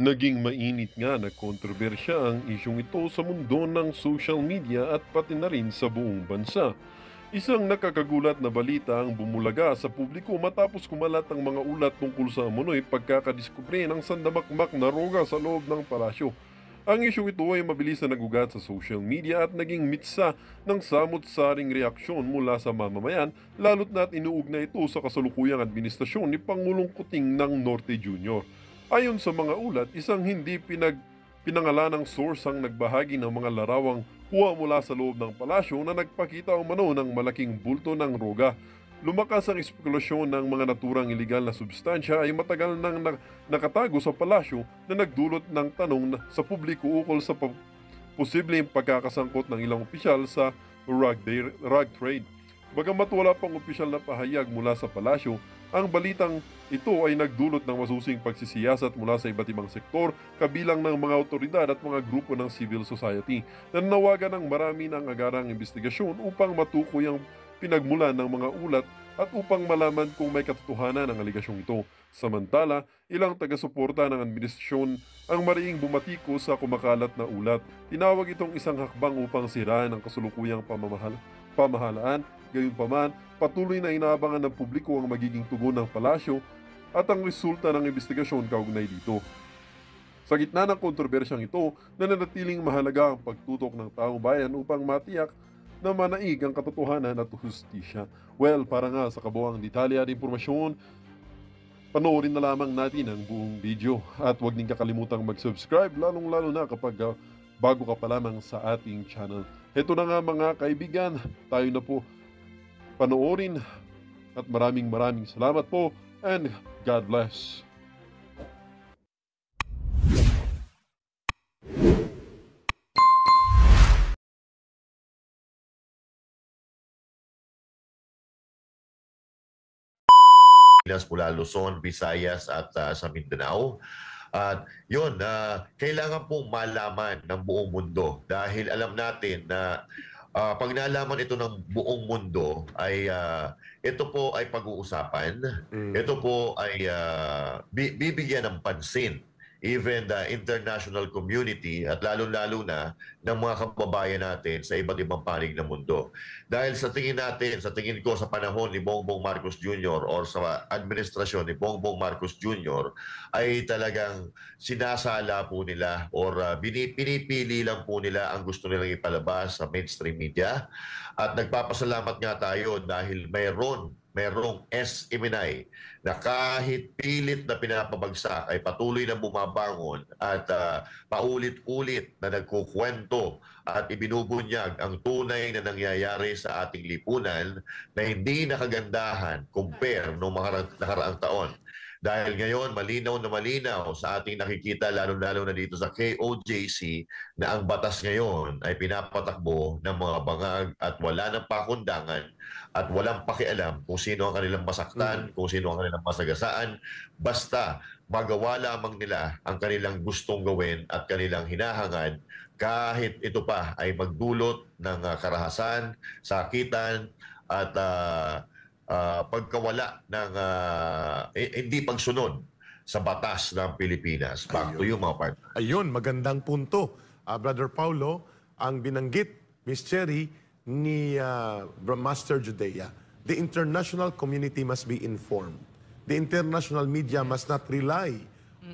Naging mainit nga na kontrobersya ang isyong ito sa mundo ng social media at pati na rin sa buong bansa. Isang nakakagulat na balita ang bumulaga sa publiko matapos kumalat ang mga ulat tungkol sa umunoy pagkakadiskubre ng sandamakmak na roga sa loob ng palasyo. Ang isyong ito ay mabilis na nagugat sa social media at naging mitsa ng samot-saring reaksyon mula sa mamamayan, lalo't na't inuugnay ito sa kasalukuyang administrasyon ni Pangulong Kuting ng Norte Jr. Ayon sa mga ulat, isang hindi pinangalanang source ang nagbahagi ng mga larawang kuha mula sa loob ng palasyo na nagpakita umano ng malaking bulto ng roga. Lumakas ang espekulasyon ng mga naturang iligal na substansya ay matagal nang nakatago sa palasyo na nagdulot ng tanong sa publiko ukol sa posibleng pagkakasangkot ng ilang opisyal sa rug trade. Bagamat wala pang opisyal na pahayag mula sa palasyo, ang balitang ito ay nagdulot ng masusing pagsisiyasat mula sa iba't ibang sektor, kabilang ng mga otoridad at mga grupo ng civil society. Nanawagan ng marami ng agarang investigasyon upang matukoy ang pinagmulan ng mga ulat at upang malaman kung may katotohanan ang aligasyong ito. Samantala, ilang taga-suporta ng administrasyon ang mariing bumatiko sa kumakalat na ulat. Tinawag itong isang hakbang upang siraan ang kasulukuyang pamahalaan. Gayunpaman, patuloy na inaabangan ng publiko ang magiging tugon ng palasyo at ang resulta ng investigasyon kaugnay dito. Sa gitna ng kontrobersyang ito, nananatiling mahalaga ang pagtutok ng taong bayan upang matiyak na manaig ang katotohanan at hustisya. Well, para nga sa kabuuang detalye at impormasyon, panoorin na lamang natin ang buong video at huwag din kakalimutang mag-subscribe, lalong-lalo na kapag bago ka pa lamang sa ating channel. Ito na nga mga kaibigan, tayo na po panoorin at maraming salamat po and God bless. Mula Luzon, Visayas at sa Mindanao. At yun, kailangan pong malaman ng buong mundo dahil alam natin na pag nalaman ito ng buong mundo ay ito po ay pag-uusapan, ito po ay bibigyan ng pansin even the international community at lalo-lalo na ng mga kababayan natin sa iba't ibang panig ng mundo. Dahil sa tingin ko sa panahon ni Bongbong Marcos Jr. or sa administrasyon ni Bongbong Marcos Jr. ay talagang sinasala po nila or pinipili lang po nila ang gusto nilang ipalabas sa mainstream media. At nagpapasalamat nga tayo dahil merong SMNI na kahit pilit na pinapabagsak ay patuloy na bumabangon at paulit-ulit na nagkukwento at ibinubunyag ang tunay na nangyayari sa ating lipunan na hindi nakagandahan compare noong mga nakaraang taon. Dahil ngayon, malinaw na malinaw sa ating nakikita, lalo-lalo na dito sa KOJC, na ang batas ngayon ay pinapatakbo ng mga bangag at wala ng pakundangan at walang pakialam kung sino ang kanilang masaktan, kung sino ang kanilang masagasaan. Basta magawa lamang nila ang kanilang gustong gawin at kanilang hinahangad kahit ito pa ay magdulot ng karahasan, sakitan at pagkawala ng hindi pagsunod sa batas ng Pilipinas. Back to you, mga partner. Ayun, magandang punto. Brother Paulo, ang binanggit, Miss Cherry, ni Master Judea, the international community must be informed. The international media must not rely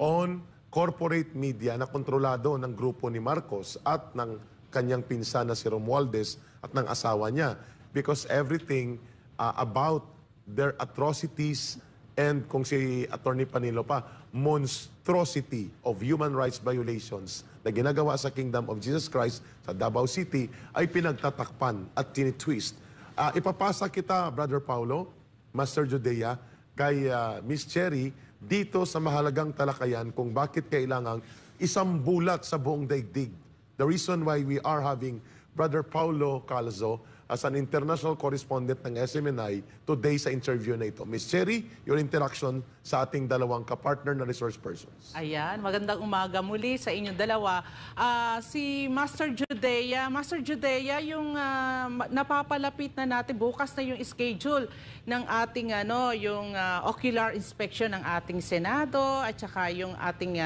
on corporate media na kontrolado ng grupo ni Marcos at ng kanyang pinsan na si Romualdez at ng asawa niya. Because everything about their atrocities and kung si Attorney Panilo pa, monstrosity of human rights violations na ginagawa sa Kingdom of Jesus Christ sa Davao City ay pinagtatakpan at tinitwist. Ipapasa kita, Brother Paulo, Master Judea, kay Miss Cherry dito sa mahalagang talakayan kung bakit kailangang isang bulat sa buong daigdig. The reason why we are having Brother Paulo Calzo as an international correspondent ng SMNI today sa interview na ito. Ms. Cherry, your interaction sa ating dalawang kapartner na resource persons. Ayan, magandang umaga muli sa inyong dalawa. Si Master Judea, yung napapalapit na natin, bukas na yung schedule ng ating yung ocular inspection ng ating Senado at saka yung ating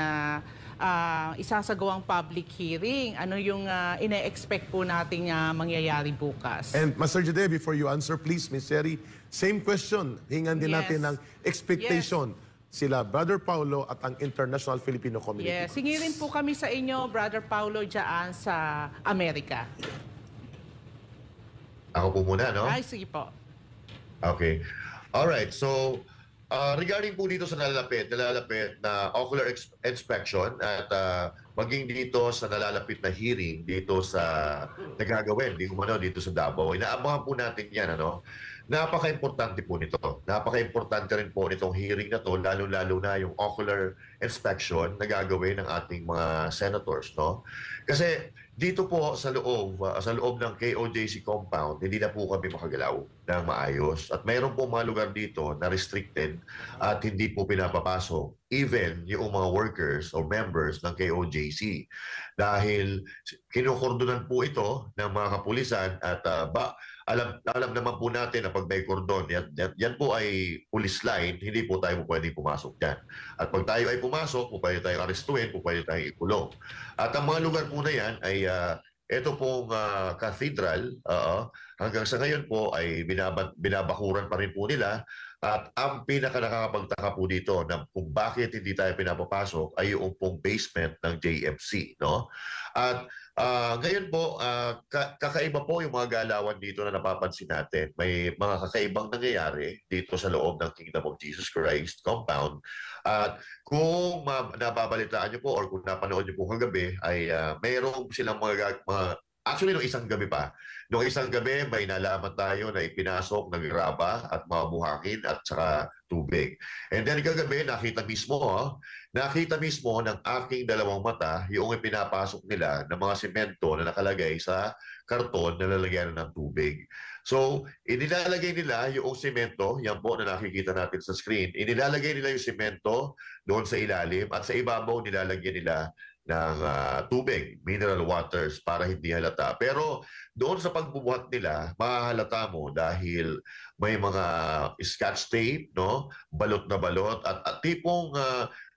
isasagawang public hearing. Ano yung ine-expect po nating mangyayari bukas? And Master Jade, before you answer, please, Ms. Sherry, same question. Hingan din Yes. natin ng expectation sila, Brother Paulo at ang International Filipino Community. Yes, singirin po kami sa inyo, Brother Paulo, dyan sa Amerika. Ako po muna, no? Ay, sige po. Okay. Alright, so regarding po dito sa nalalapit na ocular inspection at maging dito sa nalalapit na hearing dito sa nagagawin, dito sa Davao, inaabangan po natin yan, ano? Napaka-importante po nito. Napaka-importante rin po nitong hearing na to, lalo-lalo na yung ocular inspection na gagawin ng ating mga senators, no? Kasi dito po sa loob ng KOJC compound, hindi na po kami makagalaw ng maayos. At mayroon po mga lugar dito na restricted at hindi po pinapapasok even yung mga workers or members ng KOJC. Dahil kinukordonan po ito ng mga kapulisan at alam naman po natin na pag may kordon, yan po ay police line, hindi po tayo pwedeng pumasok dyan. At pag tayo ay pumasok, pwede tayong arestuin, pwede tayong ikulong. At ang mga lugar po na yan ay ito pong cathedral, hanggang sa ngayon po ay binabakuran pa rin po nila. At ang pinaka-nakakapagtaka po dito na kung bakit hindi tayo pinapapasok ay yung pong basement ng JMC, no? At ngayon po, kakaiba po yung mga galawan dito na napapansin natin. May mga kakaibang nangyayari dito sa loob ng Kingdom of Jesus Christ compound. At kung nababalitaan nyo po or kung napanood nyo po kagabi, ay mayroong silang actually, nung isang gabi pa, may nalaman tayo na ipinasok ng graba at mga buhangin at saka tubig. And then kagabi, nakita mismo ng aking dalawang mata yung ipinapasok nila ng mga semento na nakalagay sa karton na lalagyan ng tubig. So, inilalagay nila yung semento, yan po na nakikita natin sa screen, inilalagay nila yung semento doon sa ilalim at sa ibabaw nilalagyan nila ng tubig, mineral waters para hindi halata. Pero doon sa pagbubuhat nila, mahahalata mo dahil may mga scotch tape, no? Balot na balot at tipong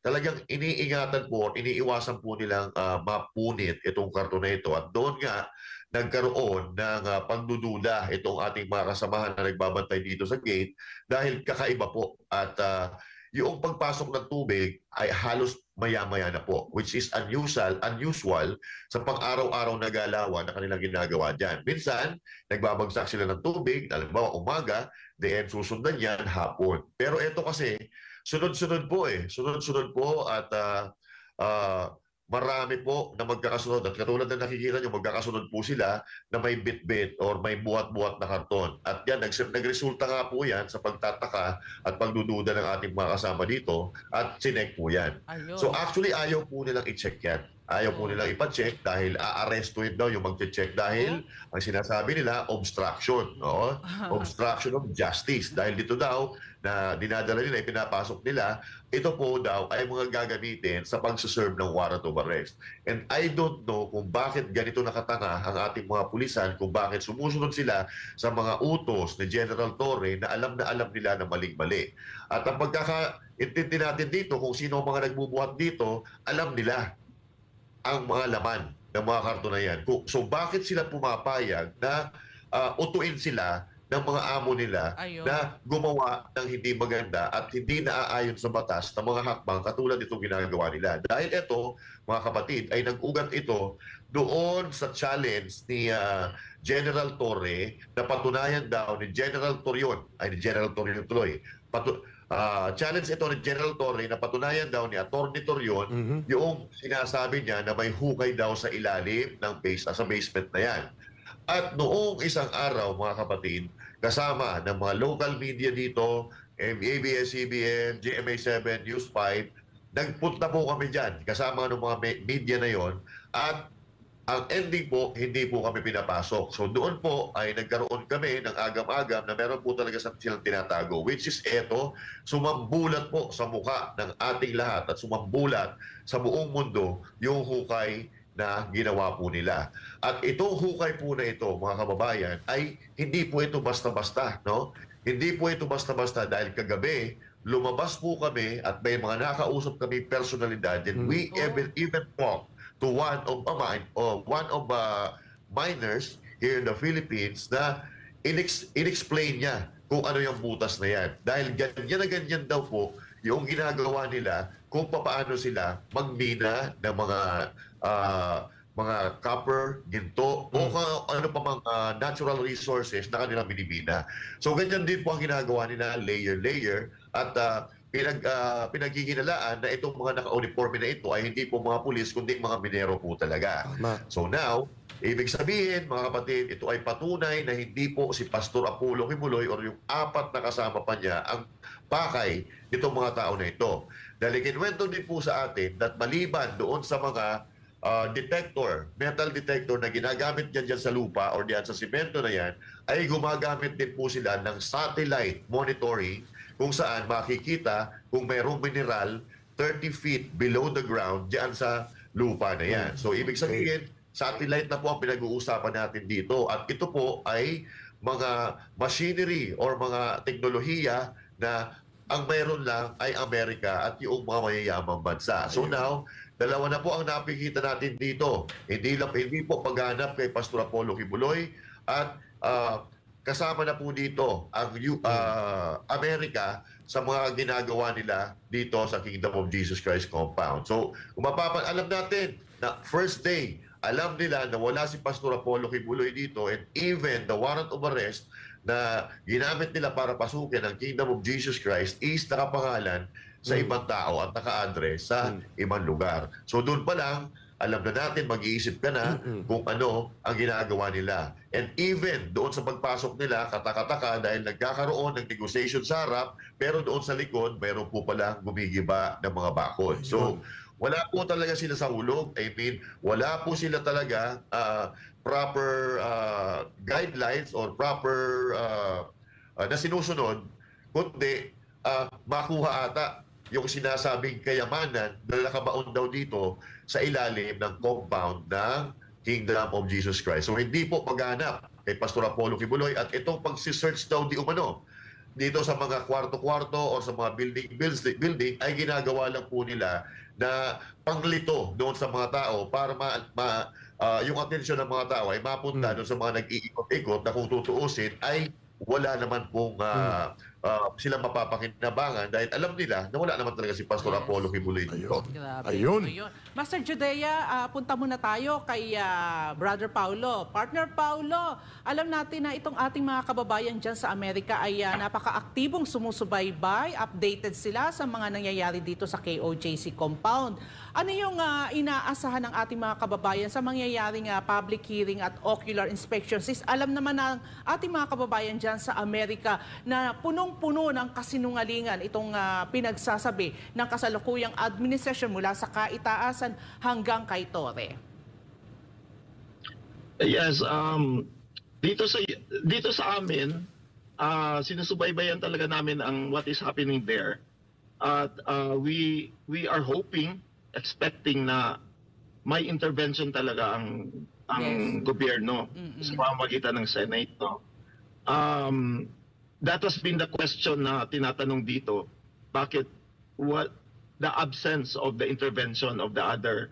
talagang iniingatan po, iniiwasan po nilang mapunit itong karton na ito. At doon nga nagkaroon ng pagdududa itong ating mga kasamahan na nagbabantay dito sa gate dahil kakaiba po at yung pagpasok ng tubig ay halos maya-maya na po, which is unusual sa pang-araw-araw na galawan na kanilang ginagawa dyan. Minsan, nagbabagsak sila ng tubig, halimbawa umaga, then susundan yan hapon. Pero ito kasi, sunod-sunod po Sunod-sunod po at marami po na magkakasunod. At katulad na nakikita nyo, magkakasunod po sila na may bit-bit or may buhat-buhat na karton. At yan, nagresulta nga po yan sa pagtataka at pagdududa ng ating mga kasama dito at sinek po yan. Ayun. So actually, ayaw po nilang i-check yan. Ayaw po nilang ipa-check dahil aarestuin daw yung mag-check dahil ang sinasabi nila, obstruction. No? Obstruction of justice. Dahil dito daw, na dinadala nila, pinapasok nila, ito po daw ay mga gagamitin sa pagsaserve ng warrant of arrest. And I don't know kung bakit ganito nakatanga ang ating mga pulisan, kung bakit sumusunod sila sa mga utos ni General Torre na alam nila na maling-mali. At ang pagkakaintindi natin dito, kung sino ang mga nagbubuhat dito, alam nila ang mga laman ng mga karton na yan. So bakit sila pumapayag na utuin sila ng mga amo nila na gumawa ng hindi maganda at hindi naaayon sa batas ng mga hakbang katulad itong ginagawa nila. Dahil ito, mga kapatid, ay nag-ugat ito doon sa challenge ni General Torre na patunayan daw ni General Torion tuloy. Challenge ito ni General Torre na patunayan daw ni Atty. Torion yung sinasabi niya na may hukay daw sa ilalim ng sa basement na yan. At noong isang araw, mga kapatid, kasama ng mga local media dito, ABS-CBN, GMA7, News 5, nagpunta po kami dyan, kasama ng mga media na yon. At ang ending po, hindi po kami pinapasok. So doon po ay nagkaroon kami ng agam-agam na meron po talaga silang tinatago, which is eto, sumambulat po sa mukha ng ating lahat at sumambulat sa buong mundo yung hukay na ginawa po nila. At itong hukay po na ito, mga kababayan, ay hindi po ito basta-basta, no? Hindi po ito basta-basta dahil kagabi lumabas po kami at may mga nakausap kami personalidad, and we even talk to one of minors here in the Philippines na inexplain niya kung ano yung butas na yan. Dahil ganyan na ganyan daw po yung ginagawa nila kung paano sila magmina ng mga copper, ginto, o ano pa mga natural resources na kanilang binibina. So ganyan din po ang ginagawa nila, layer, at pinaghihinalaan na itong mga naka-uniforme na ito ay hindi po mga pulis, kundi mga minero po talaga. So now, ibig sabihin, mga kapatid, ito ay patunay na hindi po si Pastor Apollo Kibuloy or yung 4 na kasama pa niya ang pakay nitong mga tao na ito. Dahil ikinwento din po sa atin that maliban doon sa mga metal detector na ginagamit dyan sa lupa or dyan sa simento na yan, ay gumagamit din po sila ng satellite monitoring kung saan makikita kung mayroong mineral 30 feet below the ground dyan sa lupa na yan. So ibig sabihin, satellite na po ang pinag-uusapan natin dito. At ito po ay mga machinery or mga teknolohiya na ang mayroon lang ay Amerika at yung mga mayayamang bansa. So now, dalawa na po ang napikita natin dito. Hindi po paghanap kay Pastor Apollo Kibuloy at kasama na po dito ang Amerika sa mga ginagawa nila dito sa Kingdom of Jesus Christ compound. So, alam natin na first day, alam nila na wala si Pastor Apollo Kibuloy dito, and even the warrant of arrest na ginamit nila para pasukin ang Kingdom of Jesus Christ is nakapangalan sa ibang tao at naka-address sa ibang lugar. So doon pa lang, alam na natin, mag-iisip ka na kung ano ang ginagawa nila. And even doon sa pagpasok nila, katakataka dahil nagkakaroon ng negotiation sa harap, pero doon sa likod, mayroon po palang gumigiba ng mga bakod. So wala po talaga sila sa hulog. I mean, wala po sila talaga proper guidelines or proper na sinusunod, kundi makuha ata yung sinasabing kayamanan na nakabaon daw dito sa ilalim ng compound ng Kingdom of Jesus Christ. So hindi po paghanap kay Pastor Apollo Kibuloy, at itong pagsisearch daw di umano dito sa mga kwarto-kwarto o sa mga building ay ginagawa lang po nila na panglito doon sa mga tao para yung atensyon ng mga tao ay mapunta doon sa mga nag-iikot-ikot na kung tutuusin ay wala naman pong sila mapapakinabangan dahil alam nila na wala naman talaga si Pastor Apollo Kibuloy dito. Grabe. Ayun. Master Judea, punta muna tayo kay Brother Paulo. Partner Paulo, alam natin na itong ating mga kababayan dyan sa Amerika ay napaka-aktibong sumusubaybay, updated sila sa mga nangyayari dito sa KOJC compound. Ano yung inaasahan ng ating mga kababayan sa mangyayaring public hearing at ocular inspections? Alam naman ng ating mga kababayan dyan sa Amerika na punong-puno ng kasinungalingan itong pinagsasabi ng kasalukuyang administrasyon mula sa kaitaasan hanggang kay Torre. Yes, dito sa amin, sinusubaybayan talaga namin ang what is happening there. At we are hoping, expecting na may intervention talaga ang gobyerno sa pamamagitan ng Senate, no? That has been the question na tinatanong dito. Bakit the absence of the intervention of the other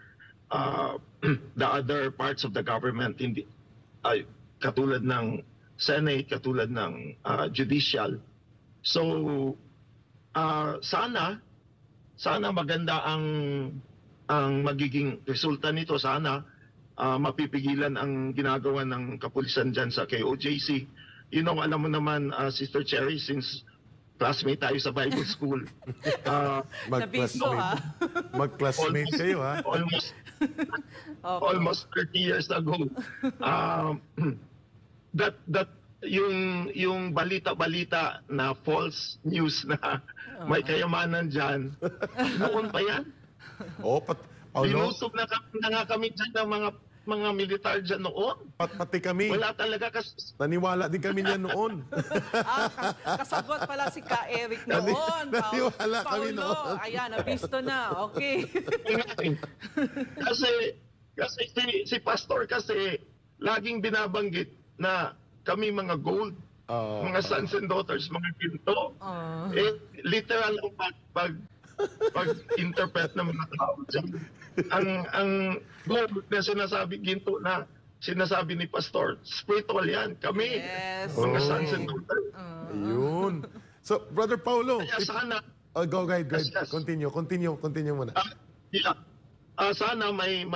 parts of the government, katulad ng Senate, katulad ng judicial. So sana maganda ang magiging resulta nito. Sana mapipigilan ang ginagawa ng kapulisan dyan sa KOJC. Alam mo naman, Sister Cherry, since classmate tayo sa Bible School. Mag-classmate kayo, ha? Almost 30 years ago. That yung balita-balita na false news na may kayamanan dyan, noon pa yan. Paulo, Binusob na nga kami dyan ng mga militar dyan noon. pati kami. Wala talaga Naniwala din kami niyan noon. Kasabot pala si Ka Eric noon. Naniwala kami Paulo, noon. ayan, nabisto na. Okay. kasi si pastor kasi laging binabanggit na kami mga gold Mga sons and daughters, mga ginto. Literal ang pag-interpret ng mga tao dyan. Ang gold na sinasabi, ginto na sinasabi ni Pastor, spiritual yan. Kami, Yes. mga sons and daughters. Ayun. So, Brother Paulo, Kaya sana, go ahead. Yes. Continue muna. yeah, sana may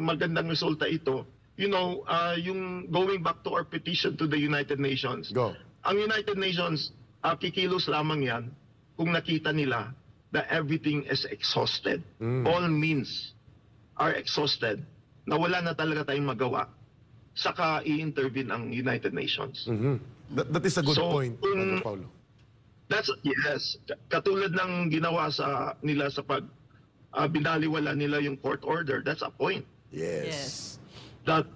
magandang resulta ito. You know, yung going back to our petition to the United Nations. Go. Ang United Nations, kikilos lamang yan kung nakita nila that everything is exhausted. All means are exhausted. Na wala na talaga tayong magawa. Saka i-intervene ang United Nations. That is a good So, point, Brother Paulo. Yes. Katulad ng ginawa nila sa pag binaliwala nila yung court order, that's a point. Yes. That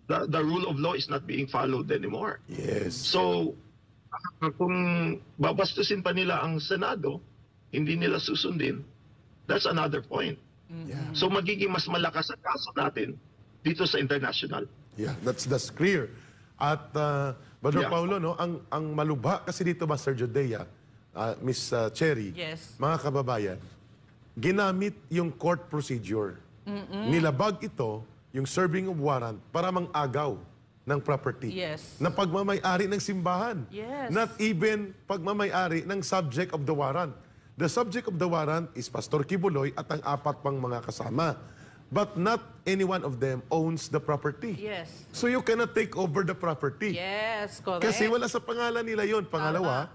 the rule of law is not being followed anymore. Yes. So, kung babastusin pa nila ang Senado, hindi nila susundin, that's another point. Yeah. So, magiging mas malakas ang kaso natin dito sa international. Yeah, that's clear. At Brother Yeah. Paulo, no, ang malubha kasi dito, Master Judea, Miss Cherry, Yes. mga kababayan, ginamit yung court procedure. Nilabag ito, yung serving of warrant, para mang-agaw ng property. Yes. Na pagmamay-ari ng simbahan. Yes. Not even pagmamay-ari ng subject of the warrant. The subject of the warrant is Pastor Kibuloy at ang 4 pang mga kasama. But not any one of them owns the property. Yes. So you cannot take over the property. Yes, correct. Kasi wala sa pangalan nila yon. Pangalawa,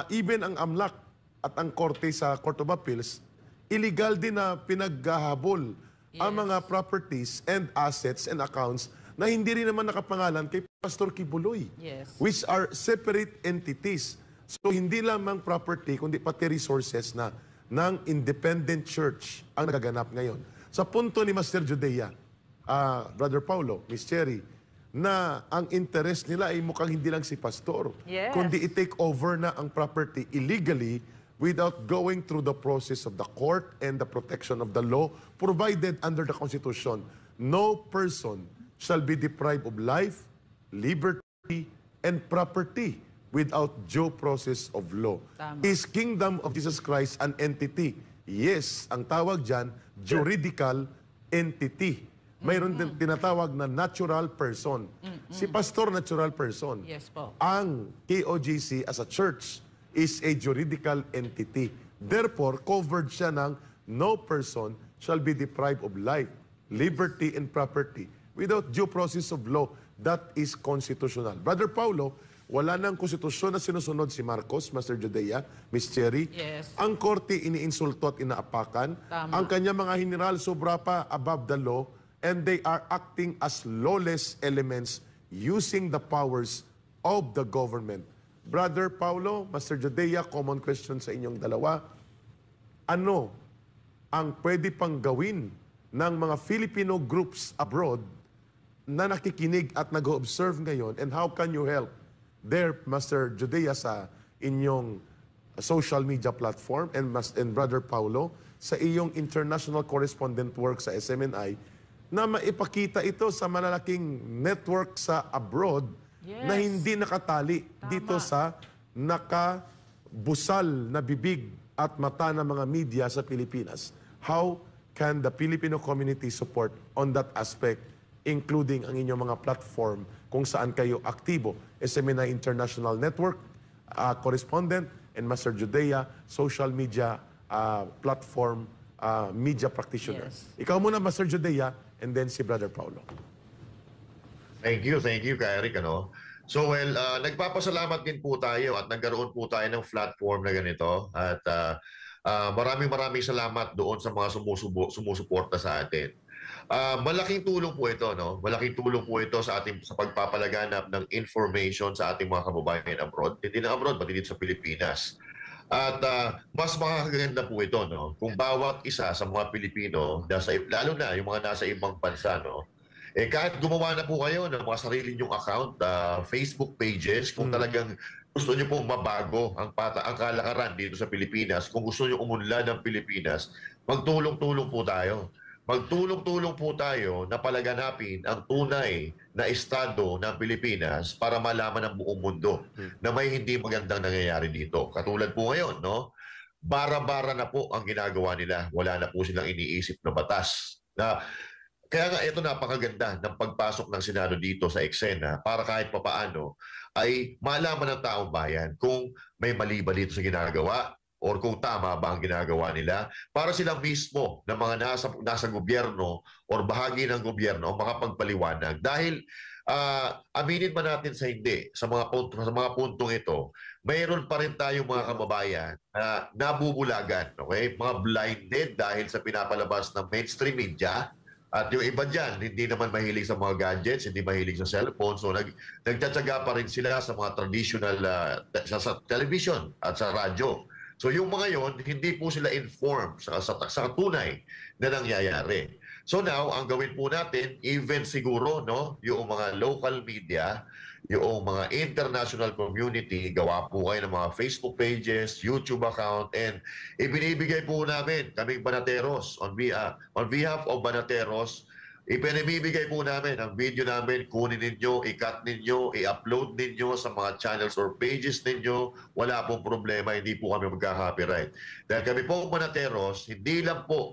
even ang AMLAC at ang korte sa Court of Appeals, illegal din na pinaghahabol ang mga properties and assets and accounts na hindi rin naman nakapangalan kay Pastor Kibuloy. Yes. Which are separate entities. So hindi lamang property, kundi pati resources na ng independent church ang nagaganap ngayon. Sa punto ni Master Judea, Brother Paulo, Miss Cherry, na ang interest nila ay mukhang hindi lang si Pastor, Yes. kundi i-take over na ang property illegally without going through the process of the court and the protection of the law provided under the Constitution. No person shall be deprived of life, liberty, and property without due process of law. Tama. Is Kingdom of Jesus Christ an entity? Yes, ang tawag dyan, juridical entity. Mayroon din tinatawag na natural person. Si Pastor, natural person. Yes po. Ang KOGC as a church is a juridical entity. Therefore, covered siya ng no person shall be deprived of life, liberty, and property without due process of law. That is constitutional. Brother Paulo, wala nang konstitusyon na sinusunod si Marcos, Master Judea, Miss Cherry. Yes. Ang korte iniinsulto at inaapakan. Tama. Ang kanya mga general sobra pa above the law and they are acting as lawless elements using the powers of the government. Brother Paulo, Master Judea, common question sa inyong dalawa. Ano ang pwede pang gawin ng mga Filipino groups abroad na nakikinig at nag-observe ngayon, and how can you help there, Master Judea, sa inyong social media platform, and Brother Paulo, sa iyong international correspondent work sa SMNI, na maipakita ito sa malalaking network sa abroad na Yes. hindi nakatali dito sa nakabusal na bibig at mata ng mga media sa Pilipinas. How can the Filipino community support on that aspect, including ang inyong mga platform kung saan kayo aktibo? SMNI International Network, correspondent, and Master Judea, social media platform media practitioner. Yes. Ikaw muna, Master Judea, and then si Brother Paulo. Thank you, Kay Eric. So, nagpapasalamat din po tayo at nagkaroon po tayo ng platform na ganito. At maraming salamat doon sa mga sumusuporta sa atin. Malaking tulong po ito, no? Malaking tulong po ito sa pagpapalaganap ng information sa ating mga kababayan abroad. Hindi na abroad, pati dito sa Pilipinas. At mas makakaganda po ito, no? Kung bawat isa sa mga Pilipino, lalo na yung mga nasa ibang bansa, no? Kahit gumawa na po kayo ng mga sarili nyong account, Facebook pages, kung talagang gusto nyo pong mabago ang kalakaran dito sa Pilipinas, kung gusto nyo umunlad ng Pilipinas, magtulong-tulong po tayo. magtulong-tulong po tayo na palaganapin ang tunay na estado ng Pilipinas para malaman ng buong mundo na may hindi magandang nangyayari dito. Katulad po ngayon, no? Bara-bara na po ang ginagawa nila. Wala na po silang iniisip na batas. Kaya nga ito napakaganda ng pagpasok ng Senado dito sa eksena para kahit papaano ay malaman ng taong bayan kung may mali ba dito sa ginagawa or kung tama ba ang ginagawa nila para sila mismo na mga nasa gobyerno or bahagi ng gobyerno makapagpaliwanag. Dahil aminin ba natin sa hindi, sa mga puntong ito, mayroon pa rin tayong mga kababayan na nabubulagan, okay? Mga blinded dahil sa pinapalabas ng mainstream media. At yung iba dyan, hindi naman mahilig sa mga gadgets, hindi mahilig sa cellphone. So nagtatsaga pa rin sila sa mga traditional sa television at sa radyo. So yung mga yon, hindi po sila informed sa tunay na nangyayari. So now, ang gawin po natin, even siguro, no, yung mga local media, yung mga international community, gawa po kayo ng mga Facebook pages, YouTube account, and ibinibigay po namin, kaming Banateros, on behalf of Banateros, ipinibigay po namin ang video namin, kunin ninyo, i-cut ninyo, i-upload ninyo sa mga channels or pages ninyo. Wala pong problema, hindi po kami magka-copyright. Dahil kami po Banateros, hindi lang po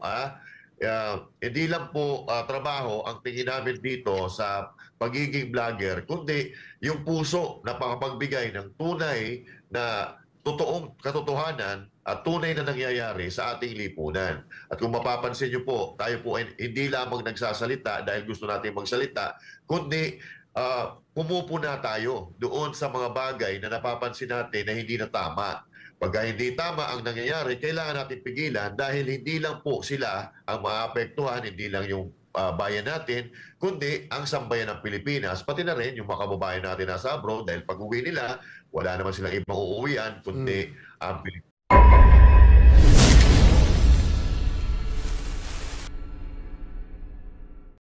trabaho ang tingin namin dito sa pagiging vlogger, kundi yung puso na pakapagbigay ng tunay na totoong katotohanan at tunay na nangyayari sa ating lipunan. At kung mapapansin nyo po, tayo po ay hindi lamang nagsasalita dahil gusto natin magsalita, kundi pumupuna tayo doon sa mga bagay na napapansin natin na hindi na tama. Pagka hindi tama ang nangyayari, kailangan natin pigilan dahil hindi lang po sila ang maapektuhan, hindi lang yung bayan natin, kundi ang sambayan ng Pilipinas, pati na rin yung mga kababayan natin nasa abroad dahil pag-uwi nila, wala naman silang ibang uuwian, kundi ang Pilipinas.